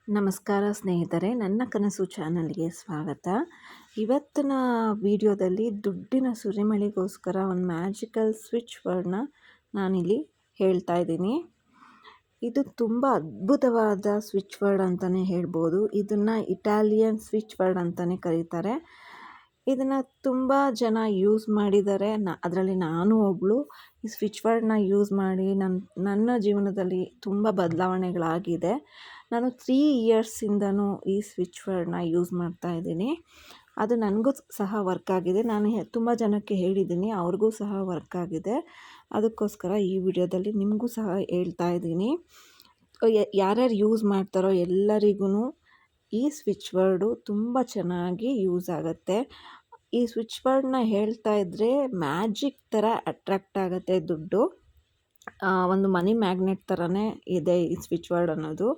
ನಮಸ್ಕಾರ ಸ್ನೇಹಿತರೆ, ನನ್ನ ಕನಸು ಚಾನಲ್ಗೆ ಸ್ವಾಗತ. ಇವತ್ತಿನ ವಿಡಿಯೋದಲ್ಲಿ ದುಡ್ಡಿನ ಸುರಿಮಳೆಗೋಸ್ಕರ ಒಂದು ಮ್ಯಾಜಿಕಲ್ ಸ್ವಿಚ್ ವರ್ಡ್ನ ನಾನಿಲ್ಲಿ ಹೇಳ್ತಾ ಇದ್ದೀನಿ. ಇದು ತುಂಬ ಅದ್ಭುತವಾದ ಸ್ವಿಚ್ ವರ್ಡ್ ಅಂತಲೇ ಹೇಳ್ಬೋದು. ಇದನ್ನು ಇಟಾಲಿಯನ್ ಸ್ವಿಚ್ ವರ್ಡ್ ಅಂತಲೇ ಕರೀತಾರೆ. ಇದನ್ನು ತುಂಬ ಜನ ಯೂಸ್ ಮಾಡಿದ್ದಾರೆ. ಅದರಲ್ಲಿ ನಾನು ಒಬ್ಬಳು. ಈ ಸ್ವಿಚ್ ವರ್ಡ್ನ ಯೂಸ್ ಮಾಡಿ ನನ್ನ ಜೀವನದಲ್ಲಿ ತುಂಬ ಬದಲಾವಣೆಗಳಾಗಿದೆ. ನಾನು 3 ಇಯರ್ಸಿಂದನೂ ಈ ಸ್ವಿಚ್ ವರ್ಡ್ನ ಯೂಸ್ ಮಾಡ್ತಾ ಇದ್ದೀನಿ. ಅದು ನನಗೂ ಸಹ ವರ್ಕ್ ಆಗಿದೆ. ನಾನು ತುಂಬ ಜನಕ್ಕೆ ಹೇಳಿದ್ದೀನಿ, ಅವ್ರಿಗೂ ಸಹ ವರ್ಕ್ ಆಗಿದೆ. ಅದಕ್ಕೋಸ್ಕರ ಈ ವಿಡಿಯೋದಲ್ಲಿ ನಿಮಗೂ ಸಹ ಹೇಳ್ತಾ ಇದ್ದೀನಿ. ಯಾರ್ಯಾರು ಯೂಸ್ ಮಾಡ್ತಾರೋ ಎಲ್ಲರಿಗೂ ಈ ಸ್ವಿಚ್ ವರ್ಡು ತುಂಬ ಚೆನ್ನಾಗಿ ಯೂಸ್ ಆಗುತ್ತೆ. ಈ ಸ್ವಿಚ್ ವರ್ಡ್ನ ಹೇಳ್ತಾ ಇದ್ದರೆ ಮ್ಯಾಜಿಕ್ ಥರ ಅಟ್ರಾಕ್ಟ್ ಆಗುತ್ತೆ ದುಡ್ಡು. ಒಂದು ಮನಿ ಮ್ಯಾಗ್ನೆಟ್ ಥರನೇ ಇದೆ ಈ ಸ್ವಿಚ್ ವರ್ಡ್ ಅನ್ನೋದು.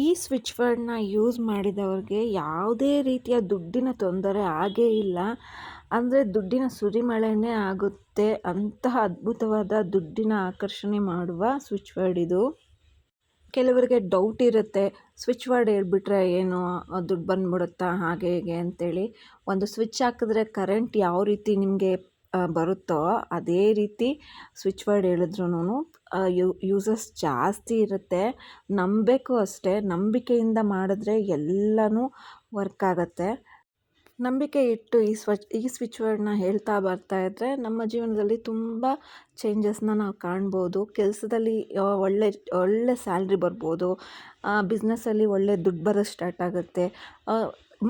ಈ ಸ್ವಿಚ್ ವರ್ಡ್ನ ಯೂಸ್ ಮಾಡಿದವ್ರಿಗೆ ಯಾವುದೇ ರೀತಿಯ ದುಡ್ಡಿನ ತೊಂದರೆ ಆಗೇ ಇಲ್ಲ. ಅಂದರೆ ದುಡ್ಡಿನ ಸುರಿಮಳೆನೇ ಆಗುತ್ತೆ. ಅಂತಹ ಅದ್ಭುತವಾದ ದುಡ್ಡಿನ ಆಕರ್ಷಣೆ ಮಾಡುವ ಸ್ವಿಚ್ ವರ್ಡ್ ಇದು. ಕೆಲವರಿಗೆ ಡೌಟ್ ಇರುತ್ತೆ, ಸ್ವಿಚ್ ವರ್ಡ್ ಹೇಳ್ಬಿಟ್ರೆ ಏನು ದುಡ್ಡು ಬಂದ್ಬಿಡುತ್ತಾ ಹಾಗೆ ಹೀಗೆ ಅಂತೇಳಿ. ಒಂದು ಸ್ವಿಚ್ ಹಾಕಿದ್ರೆ ಕರೆಂಟ್ ಯಾವ ರೀತಿ ನಿಮಗೆ ಬರುತ್ತೋ ಅದೇ ರೀತಿ ಸ್ವಿಚ್ ವರ್ಡ್ ಹೇಳಿದ್ರೂ ಯೂಸಸ್ ಜಾಸ್ತಿ ಇರುತ್ತೆ. ನಂಬಬೇಕು ಅಷ್ಟೇ. ನಂಬಿಕೆಯಿಂದ ಮಾಡಿದ್ರೆ ಎಲ್ಲನೂ ವರ್ಕ್ ಆಗುತ್ತೆ. ನಂಬಿಕೆ ಇಟ್ಟು ಈ ಸ್ವಿಚ್ ವರ್ಡ್ನ ಹೇಳ್ತಾ ಬರ್ತಾ ಇದ್ದರೆ ನಮ್ಮ ಜೀವನದಲ್ಲಿ ತುಂಬ ಚೇಂಜಸ್ನ ನಾವು ಕಾಣ್ಬೋದು. ಕೆಲಸದಲ್ಲಿ ಒಳ್ಳೆ ಸ್ಯಾಲ್ರಿ ಬರ್ಬೋದು. ಬಿಸ್ನೆಸ್ಸಲ್ಲಿ ಒಳ್ಳೆ ದುಡ್ಡು ಬರೋದು ಸ್ಟಾರ್ಟ್ ಆಗುತ್ತೆ.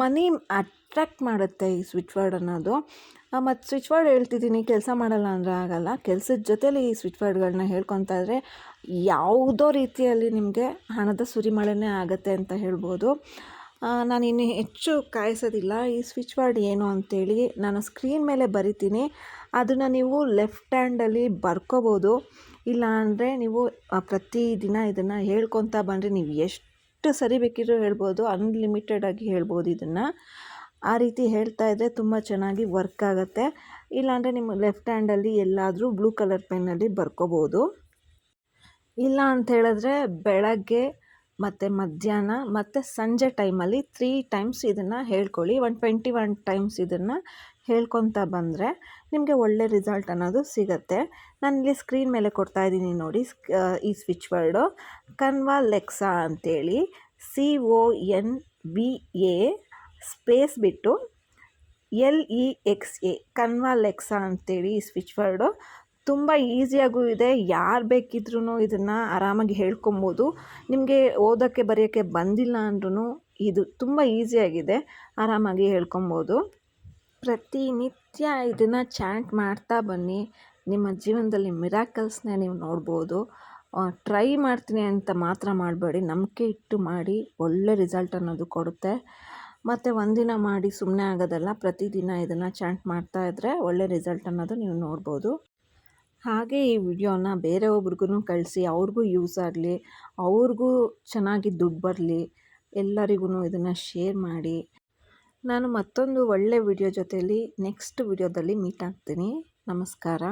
ಮನಿ ಅಟ್ರ್ಯಾಕ್ಟ್ ಮಾಡುತ್ತೆ ಈ ಸ್ವಿಚ್ ವರ್ಡ್ ಅನ್ನೋದು. ಮತ್ತು ಸ್ವಿಚ್ ವರ್ಡ್ ಹೇಳ್ತಿದ್ದೀನಿ, ಕೆಲಸ ಮಾಡಲ್ಲ ಅಂದರೆ ಆಗಲ್ಲ. ಕೆಲಸದ ಜೊತೇಲಿ ಈ ಸ್ವಿಚ್ ವರ್ಡ್ಗಳನ್ನ ಹೇಳ್ಕೊತಾ ಇದ್ದರೆ ಯಾವುದೋ ರೀತಿಯಲ್ಲಿ ನಿಮಗೆ ಹಣದ ಸುರಿಮಳೆನೇ ಆಗುತ್ತೆ ಅಂತ ಹೇಳ್ಬೋದು. ನಾನು ಇನ್ನು ಹೆಚ್ಚು ಕಾಯಿಸೋದಿಲ್ಲ. ಈ ಸ್ವಿಚ್ ವರ್ಡ್ ಏನು ಅಂತೇಳಿ ನಾನು ಸ್ಕ್ರೀನ್ ಮೇಲೆ ಬರಿತೀನಿ. ಅದನ್ನು ನೀವು ಲೆಫ್ಟ್ ಹ್ಯಾಂಡಲ್ಲಿ ಬರ್ಕೋಬೋದು. ಇಲ್ಲ ಅಂದರೆ ನೀವು ಪ್ರತಿದಿನ ಇದನ್ನು ಹೇಳ್ಕೊತಾ ಬಂದರೆ ನೀವು ಎಷ್ಟು ಸರಿ ಬೇಕಿದ್ರೂ ಹೇಳ್ಬೋದು. ಅನ್ಲಿಮಿಟೆಡ್ ಆಗಿ ಹೇಳ್ಬೋದು ಇದನ್ನು. ಆ ರೀತಿ ಹೇಳ್ತಾ ಇದ್ದರೆ ತುಂಬ ಚೆನ್ನಾಗಿ ವರ್ಕ್ ಆಗುತ್ತೆ. ಇಲ್ಲಾಂದರೆ ನಿಮ್ಮ ಲೆಫ್ಟ್ ಹ್ಯಾಂಡಲ್ಲಿ ಎಲ್ಲಾದರೂ ಬ್ಲೂ ಕಲರ್ ಪೆನ್ನಲ್ಲಿ ಬರ್ಕೋಬೋದು. ಇಲ್ಲ ಅಂತ ಹೇಳಿದ್ರೆ ಬೆಳಗ್ಗೆ ಮತ್ತು ಮಧ್ಯಾಹ್ನ ಮತ್ತು ಸಂಜೆ ಟೈಮಲ್ಲಿ 3 ಟೈಮ್ಸ್ ಇದನ್ನು ಹೇಳ್ಕೊಳ್ಳಿ. 21 ಟೈಮ್ಸ್ ಇದನ್ನು ಹೇಳ್ಕೊತಾ ಬಂದರೆ ನಿಮಗೆ ಒಳ್ಳೆ ರಿಸಲ್ಟ್ ಅನ್ನೋದು ಸಿಗುತ್ತೆ. ನಾನಿಲ್ಲಿ ಸ್ಕ್ರೀನ್ ಮೇಲೆ ಕೊಡ್ತಾ ಇದ್ದೀನಿ ನೋಡಿ. ಈ ಸ್ವಿಚ್ ವರ್ಡು ಕನ್ವಾಲೆಕ್ಸಾ ಅಂತೇಳಿ CONVA ಸ್ಪೇಸ್ ಬಿಟ್ಟು LEXA ಕನ್ವಾಲೆಕ್ಸಾ ಅಂತೇಳಿ ಈ ಸ್ವಿಚ್ ವರ್ಡು. ತುಂಬ ಈಸಿಯಾಗೂ ಇದೆ. ಯಾರು ಬೇಕಿದ್ರೂ ಇದನ್ನು ಆರಾಮಾಗಿ ಹೇಳ್ಕೊಬೋದು. ನಿಮಗೆ ಓದೋಕ್ಕೆ ಬರೆಯೋಕ್ಕೆ ಬಂದಿಲ್ಲ ಅಂದ್ರೂ ಇದು ತುಂಬ ಈಸಿಯಾಗಿದೆ, ಆರಾಮಾಗಿ ಹೇಳ್ಕೊಬೋದು. ಪ್ರತಿನಿತ್ಯ ಇದನ್ನು ಚಾಂಟ್ ಮಾಡ್ತಾ ಬನ್ನಿ. ನಿಮ್ಮ ಜೀವನದಲ್ಲಿ ಮಿರಾಕಲ್ಸ್ನ ನೀವು ನೋಡ್ಬೋದು. ಟ್ರೈ ಮಾಡ್ತೀನಿ ಅಂತ ಮಾತ್ರ ಮಾಡಬೇಡಿ, ನಂಬಿಕೆ ಇಟ್ಟು ಮಾಡಿ. ಒಳ್ಳೆ ರಿಸಲ್ಟ್ ಅನ್ನೋದು ಕೊಡುತ್ತೆ. ಮತ್ತು ಒಂದಿನ ಮಾಡಿ ಸುಮ್ಮನೆ ಆಗೋದಲ್ಲ, ಪ್ರತಿದಿನ ಇದನ್ನು ಚಾಂಟ್ ಮಾಡ್ತಾ ಇದ್ದರೆ ಒಳ್ಳೆ ರಿಸಲ್ಟ್ ಅನ್ನೋದು ನೀವು ನೋಡ್ಬೋದು. ಹಾಗೆ ಈ ವಿಡಿಯೋನ ಬೇರೆಯೊಬ್ರಿಗೂ ಕಳಿಸಿ, ಅವ್ರಿಗೂ ಯೂಸ್ ಆಗಲಿ, ಅವ್ರಿಗೂ ಚೆನ್ನಾಗಿ ದುಡ್ಡು ಬರಲಿ. ಎಲ್ಲರಿಗೂ ಇದನ್ನು ಶೇರ್ ಮಾಡಿ. ನಾನು ಮತ್ತೊಂದು ಒಳ್ಳೆ ವಿಡಿಯೋ ಜೊತೆಯಲ್ಲಿ ನೆಕ್ಸ್ಟ್ ವಿಡಿಯೋದಲ್ಲಿ ಮೀಟ್ ಆಗ್ತೀನಿ. ನಮಸ್ಕಾರ.